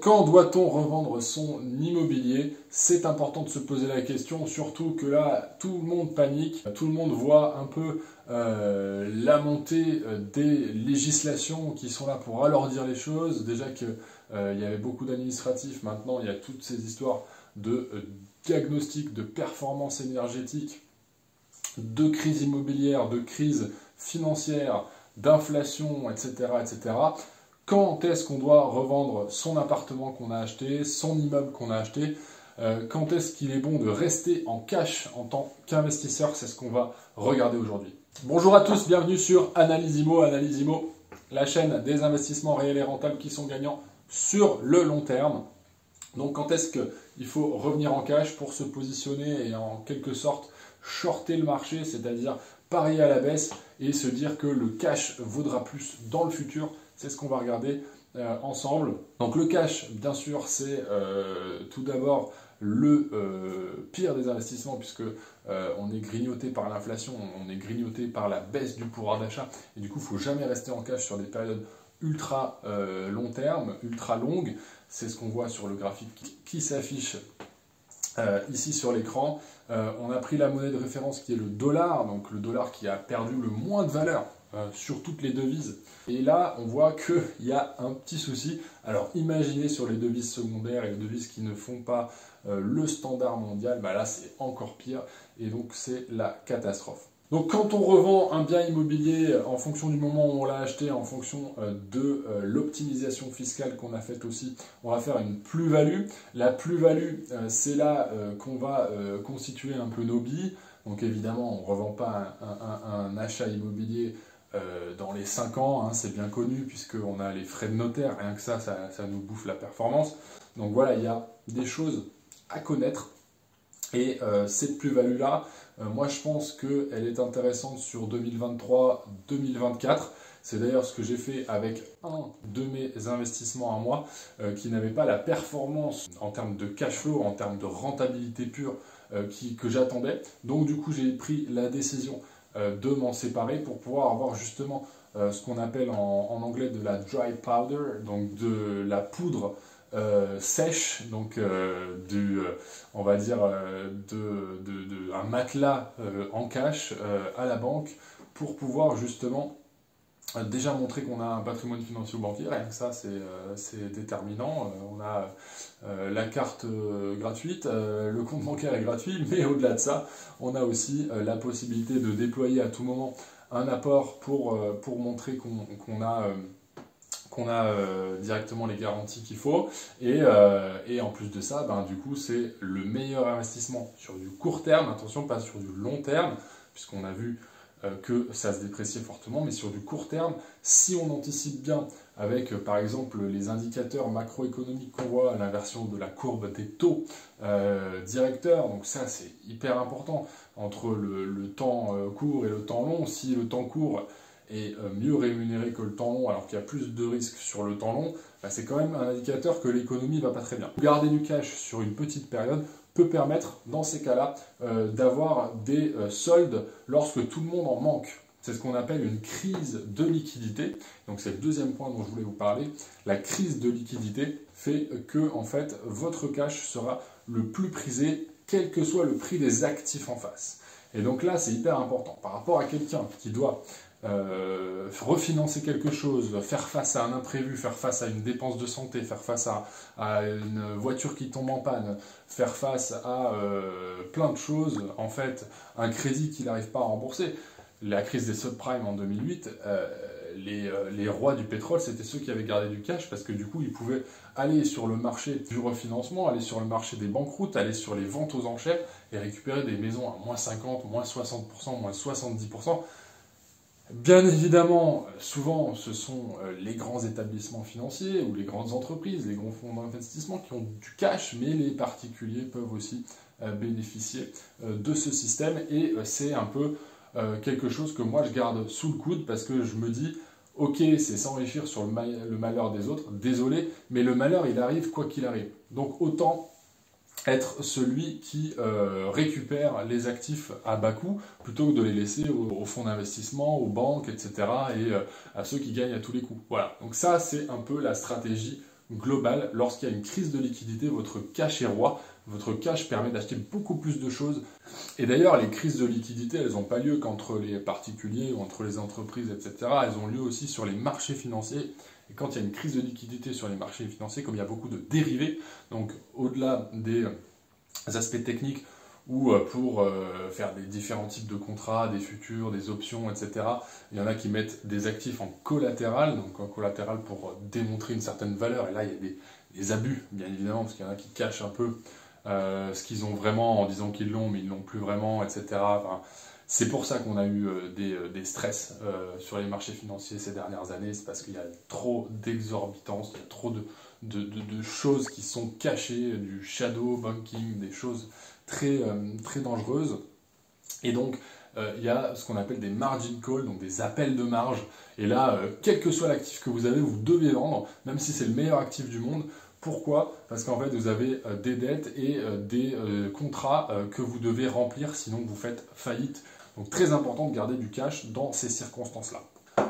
Quand doit-on revendre son immobilier? C'est important de se poser la question, surtout que là, tout le monde panique, tout le monde voit un peu la montée des législations qui sont là pour alourdir les choses. Déjà qu'il y avait beaucoup d'administratifs, maintenant il y a toutes ces histoires de diagnostic, de performance énergétique, de crise immobilière, de crise financière, d'inflation, etc., etc. Quand est-ce qu'on doit revendre son appartement qu'on a acheté, son immeuble qu'on a acheté? Quand est-ce qu'il est bon de rester en cash en tant qu'investisseur? C'est ce qu'on va regarder aujourd'hui. Bonjour à tous, bienvenue sur Analyse Immo. Analyse Immo, la chaîne des investissements réels et rentables qui sont gagnants sur le long terme. Donc quand est-ce qu'il faut revenir en cash pour se positionner et en quelque sorte shorter le marché, c'est-à-dire parier à la baisse et se dire que le cash vaudra plus dans le futur? C'est ce qu'on va regarder ensemble. Donc le cash, bien sûr, c'est tout d'abord le pire des investissements puisque on est grignoté par l'inflation, on est grignoté par la baisse du pouvoir d'achat et du coup, il ne faut jamais rester en cash sur des périodes ultra long terme, ultra longues. C'est ce qu'on voit sur le graphique qui s'affiche ici sur l'écran. On a pris la monnaie de référence qui est le dollar, donc le dollar qui a perdu le moins de valeur sur toutes les devises. Et là, on voit qu'il y a un petit souci. Alors, imaginez sur les devises secondaires et les devises qui ne font pas le standard mondial, bah là, c'est encore pire. Et donc, c'est la catastrophe. Donc, quand on revend un bien immobilier en fonction du moment où on l'a acheté, en fonction de l'optimisation fiscale qu'on a faite aussi, on va faire une plus-value. La plus-value, c'est là qu'on va constituer un peu nos billes. Donc, évidemment, on ne revend pas un achat immobilier dans les 5 ans, hein, c'est bien connu, puisqu'on a les frais de notaire, rien que ça nous bouffe la performance. Donc voilà, il y a des choses à connaître. Et cette plus-value-là, moi je pense qu'elle est intéressante sur 2023-2024. C'est d'ailleurs ce que j'ai fait avec un de mes investissements à moi, qui n'avait pas la performance en termes de cash flow, en termes de rentabilité pure que j'attendais. Donc du coup j'ai pris la décision de m'en séparer pour pouvoir avoir justement ce qu'on appelle en anglais de la dry powder, donc de la poudre sèche, donc on va dire un matelas en cash à la banque pour pouvoir justement déjà montrer qu'on a un patrimoine financier bancaire, rien que ça c'est déterminant. On a la carte gratuite, le compte bancaire est gratuit, mais au-delà de ça, on a aussi la possibilité de déployer à tout moment un apport pour montrer qu'on a directement les garanties qu'il faut. Et en plus de ça, ben, du coup, c'est le meilleur investissement sur du court terme, attention, pas sur du long terme, puisqu'on a vu que ça se dépréciait fortement, mais sur du court terme, si on anticipe bien avec par exemple les indicateurs macroéconomiques qu'on voit, l'inversion de la courbe des taux directeurs, donc ça c'est hyper important, entre le temps court et le temps long. Si le temps court est mieux rémunéré que le temps long, alors qu'il y a plus de risques sur le temps long, bah, c'est quand même un indicateur que l'économie ne va pas très bien. Garder du cash sur une petite période peut permettre, dans ces cas-là, d'avoir des soldes lorsque tout le monde en manque. C'est ce qu'on appelle une crise de liquidité. Donc c'est le deuxième point dont je voulais vous parler. La crise de liquidité fait que, en fait, votre cash sera le plus prisé, quel que soit le prix des actifs en face. Et donc là, c'est hyper important. Par rapport à quelqu'un qui doit refinancer quelque chose, faire face à un imprévu, faire face à une dépense de santé, faire face à une voiture qui tombe en panne, faire face à plein de choses, en fait, un crédit qu'il n'arrive pas à rembourser. La crise des subprimes en 2008, les rois du pétrole, c'était ceux qui avaient gardé du cash parce que du coup, ils pouvaient aller sur le marché du refinancement, aller sur le marché des banqueroutes, aller sur les ventes aux enchères et récupérer des maisons à moins 50, moins 60%, moins 70%. Bien évidemment, souvent, ce sont les grands établissements financiers ou les grandes entreprises, les grands fonds d'investissement qui ont du cash, mais les particuliers peuvent aussi bénéficier de ce système. Et c'est un peu quelque chose que moi je garde sous le coude parce que je me dis, ok, c'est s'enrichir sur le malheur des autres, désolé, mais le malheur il arrive quoi qu'il arrive. Donc autant être celui qui récupère les actifs à bas coût plutôt que de les laisser aux fonds d'investissement, aux banques, etc. et à ceux qui gagnent à tous les coups. Voilà, donc ça c'est un peu la stratégie global, lorsqu'il y a une crise de liquidité, votre cash est roi. Votre cash permet d'acheter beaucoup plus de choses. Et d'ailleurs, les crises de liquidité, elles n'ont pas lieu qu'entre les particuliers ou entre les entreprises, etc. Elles ont lieu aussi sur les marchés financiers. Et quand il y a une crise de liquidité sur les marchés financiers, comme il y a beaucoup de dérivés, donc au-delà des aspects techniques, ou pour faire des différents types de contrats, des futurs, des options, etc. Il y en a qui mettent des actifs en collatéral, donc en collatéral pour démontrer une certaine valeur. Et là, il y a des abus, bien évidemment, parce qu'il y en a qui cachent un peu ce qu'ils ont vraiment en disant qu'ils l'ont, mais ils ne l'ont plus vraiment, etc. Enfin, c'est pour ça qu'on a eu des stress sur les marchés financiers ces dernières années. C'est parce qu'il y a trop d'exorbitance, il y a trop de choses qui sont cachées, du shadow banking, des choses très dangereuses. Et donc, il y a ce qu'on appelle des margin calls, donc des appels de marge. Et là, quel que soit l'actif que vous avez, vous devez vendre, même si c'est le meilleur actif du monde. Pourquoi? Parce qu'en fait, vous avez des dettes et des contrats que vous devez remplir, sinon vous faites faillite. Donc très important de garder du cash dans ces circonstances-là.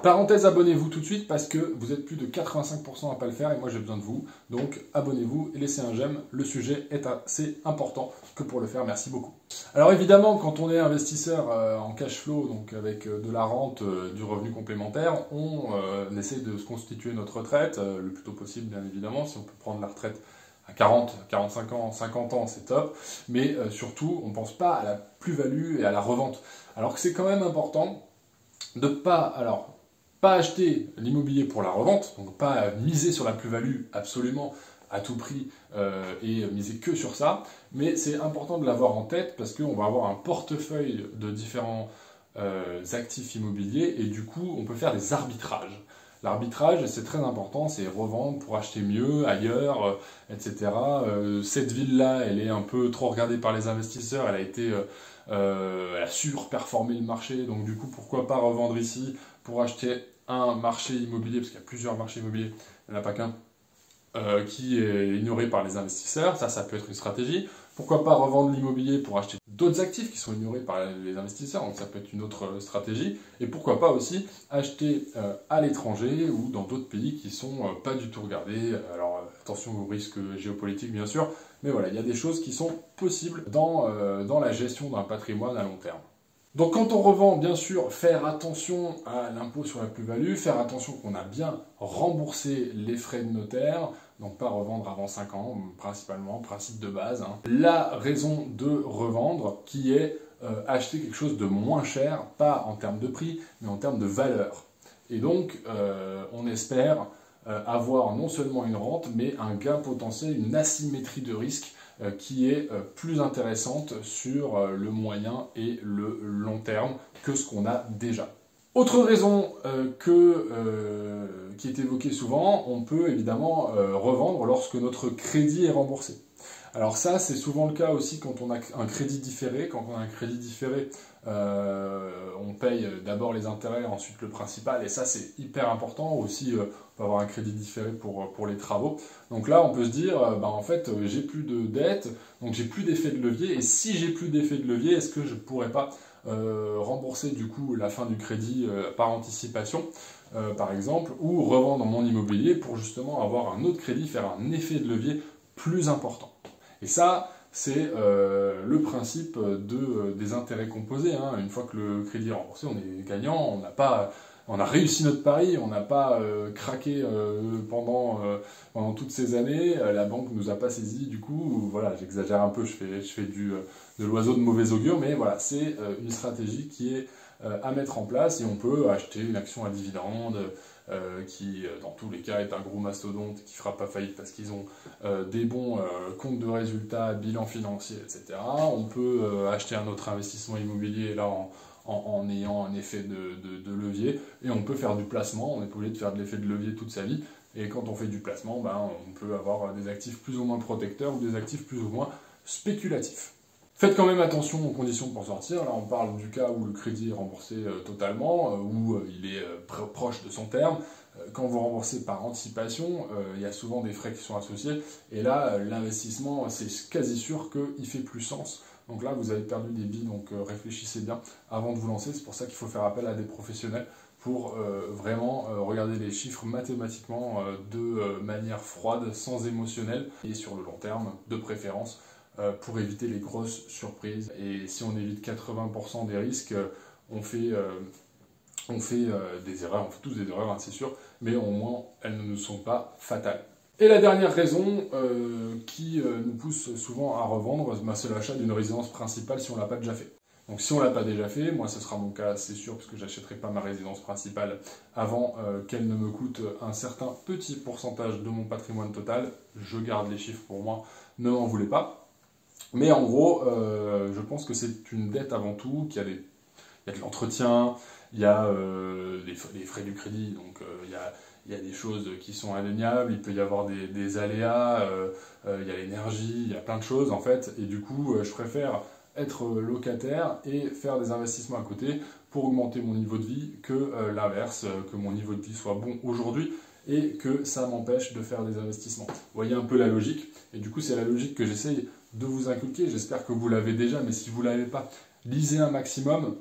Parenthèse, abonnez-vous tout de suite parce que vous êtes plus de 85% à ne pas le faire et moi j'ai besoin de vous. Donc abonnez-vous et laissez un j'aime, le sujet est assez important que pour le faire, merci beaucoup. Alors évidemment, quand on est investisseur en cash flow, donc avec de la rente, du revenu complémentaire, on essaie de se constituer notre retraite le plus tôt possible, bien évidemment. Si on peut prendre la retraite à 40, 45 ans, 50 ans, c'est top. Mais surtout, on ne pense pas à la plus-value et à la revente. Alors que c'est quand même important de pas acheter l'immobilier pour la revente, donc pas miser sur la plus-value absolument à tout prix et miser que sur ça, mais c'est important de l'avoir en tête parce qu'on va avoir un portefeuille de différents actifs immobiliers et du coup on peut faire des arbitrages. L'arbitrage, c'est très important, c'est revendre pour acheter mieux, ailleurs, etc. Cette ville-là, elle est un peu trop regardée par les investisseurs, elle a surperformé le marché, donc du coup, pourquoi pas revendre ici pour acheter un marché immobilier, parce qu'il y a plusieurs marchés immobiliers, il n'y en a pas qu'un, qui est ignoré par les investisseurs, ça peut être une stratégie. Pourquoi pas revendre l'immobilier pour acheter d'autres actifs qui sont ignorés par les investisseurs, donc ça peut être une autre stratégie. Et pourquoi pas aussi acheter à l'étranger ou dans d'autres pays qui sont pas du tout regardés. Alors attention aux risques géopolitiques bien sûr, mais voilà, il y a des choses qui sont possibles dans la gestion d'un patrimoine à long terme. Donc quand on revend, bien sûr, faire attention à l'impôt sur la plus-value, faire attention qu'on a bien remboursé les frais de notaire, donc pas revendre avant 5 ans, principalement, principe de base. La raison de revendre qui est acheter quelque chose de moins cher, pas en termes de prix, mais en termes de valeur. Et donc on espère avoir non seulement une rente, mais un gain potentiel, une asymétrie de risque qui est plus intéressante sur le moyen et le long terme que ce qu'on a déjà. Autre raison qui est évoquée souvent, on peut évidemment revendre lorsque notre crédit est remboursé. Alors ça, c'est souvent le cas aussi quand on a un crédit différé. Quand on a un crédit différé, on paye d'abord les intérêts, ensuite le principal, et ça c'est hyper important. Aussi, on peut avoir un crédit différé pour les travaux. Donc là, on peut se dire, en fait, j'ai plus de dettes, donc j'ai plus d'effet de levier, et si j'ai plus d'effet de levier, est-ce que je ne pourrais pas rembourser du coup la fin du crédit par anticipation, par exemple, ou revendre mon immobilier pour justement avoir un autre crédit, faire un effet de levier plus important. Et ça, c'est le principe des intérêts composés. Une fois que le crédit est remboursé, on est gagnant, on a réussi notre pari, on n'a pas craqué pendant toutes ces années, la banque ne nous a pas saisi, du coup, voilà, j'exagère un peu, je fais de l'oiseau de mauvais augure, mais voilà, c'est une stratégie qui est à mettre en place et on peut acheter une action à dividende qui, dans tous les cas, est un gros mastodonte qui ne fera pas faillite parce qu'ils ont des bons comptes de résultats, bilan financier, etc. On peut acheter un autre investissement immobilier là en ayant un effet de levier et on peut faire du placement, on n'est pas obligé de faire de l'effet de levier toute sa vie et quand on fait du placement, on peut avoir des actifs plus ou moins protecteurs ou des actifs plus ou moins spéculatifs. Faites quand même attention aux conditions pour sortir. Là, on parle du cas où le crédit est remboursé totalement, où il est proche de son terme. Quand vous remboursez par anticipation, il y a souvent des frais qui sont associés. Et là, l'investissement, c'est quasi sûr qu'il fait plus sens. Donc là, vous avez perdu des billes, donc réfléchissez bien avant de vous lancer. C'est pour ça qu'il faut faire appel à des professionnels pour vraiment regarder les chiffres mathématiquement de manière froide, sans émotionnel, et sur le long terme, de préférence, pour éviter les grosses surprises. Et si on évite 80% des risques, on fait des erreurs, on fait tous des erreurs, hein, c'est sûr, mais au moins elles ne nous sont pas fatales. Et la dernière raison qui nous pousse souvent à revendre, c'est l'achat d'une résidence principale si on ne l'a pas déjà fait. Donc si on ne l'a pas déjà fait, moi ce sera mon cas, c'est sûr, parce que je n'achèterai pas ma résidence principale avant qu'elle ne me coûte un certain petit pourcentage de mon patrimoine total. Je garde les chiffres pour moi, ne m'en voulez pas. Mais en gros, je pense que c'est une dette avant tout, qu'il y a de l'entretien, il y a les frais du crédit, donc il y a des choses qui sont indéniables, il peut y avoir des aléas, il y a l'énergie, il y a plein de choses en fait, et du coup je préfère être locataire et faire des investissements à côté pour augmenter mon niveau de vie que l'inverse, que mon niveau de vie soit bon aujourd'hui et que ça m'empêche de faire des investissements. Vous voyez un peu la logique, et du coup c'est la logique que j'essaye de vous inculquer, j'espère que vous l'avez déjà, mais si vous ne l'avez pas, lisez un maximum.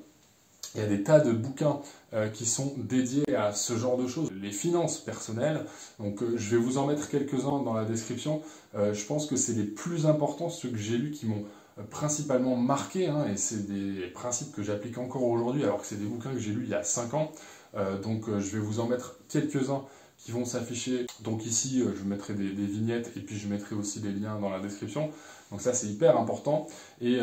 Il y a des tas de bouquins qui sont dédiés à ce genre de choses, les finances personnelles. Donc je vais vous en mettre quelques-uns dans la description. Je pense que c'est les plus importants, ceux que j'ai lus qui m'ont principalement marqué, hein, et c'est des principes que j'applique encore aujourd'hui, alors que c'est des bouquins que j'ai lus il y a 5 ans. Donc je vais vous en mettre quelques-uns qui vont s'afficher. Donc ici, je mettrai des vignettes et puis je mettrai aussi des liens dans la description. Donc ça, c'est hyper important. Et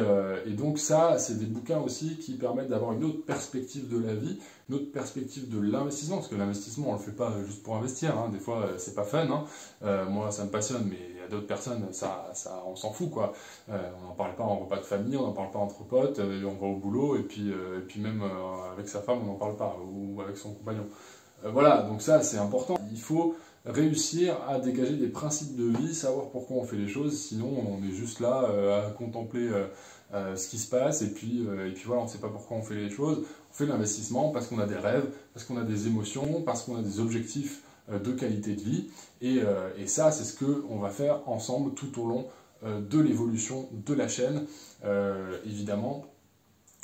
donc ça, c'est des bouquins aussi qui permettent d'avoir une autre perspective de la vie, une autre perspective de l'investissement. Parce que l'investissement, on ne le fait pas juste pour investir. Hein. Des fois, c'est pas fun. Hein. Moi, ça me passionne, mais il y a d'autres personnes, on s'en fout, quoi. On n'en parle pas en repas de famille, on n'en parle pas entre potes, on va au boulot, et puis même avec sa femme, on n'en parle pas, ou avec son compagnon. Voilà, donc ça c'est important. Il faut réussir à dégager des principes de vie, savoir pourquoi on fait les choses, sinon on est juste là à contempler ce qui se passe, et puis voilà, on ne sait pas pourquoi on fait les choses. On fait l'investissement parce qu'on a des rêves, parce qu'on a des émotions, parce qu'on a des objectifs de qualité de vie, et ça c'est ce qu'on va faire ensemble tout au long de l'évolution de la chaîne, évidemment.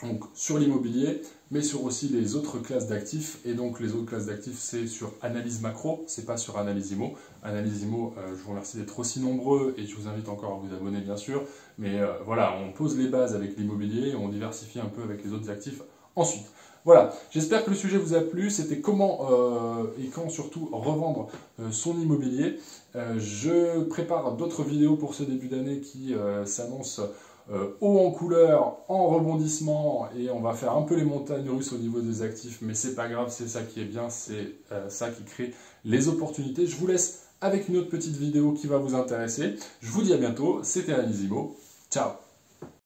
Donc sur l'immobilier, mais sur aussi les autres classes d'actifs. Et donc les autres classes d'actifs, c'est sur analyse macro, c'est pas sur analyse IMO. Analyse IMO, je vous remercie d'être aussi nombreux et je vous invite encore à vous abonner bien sûr. Mais voilà, on pose les bases avec l'immobilier et on diversifie un peu avec les autres actifs ensuite. Voilà, j'espère que le sujet vous a plu. C'était comment et quand surtout revendre son immobilier. Je prépare d'autres vidéos pour ce début d'année qui s'annoncent haut en couleur, en rebondissement, et on va faire un peu les montagnes russes au niveau des actifs, mais c'est pas grave, c'est ça qui est bien, c'est ça qui crée les opportunités. Je vous laisse avec une autre petite vidéo qui va vous intéresser. Je vous dis à bientôt, c'était Analyse IMO, ciao.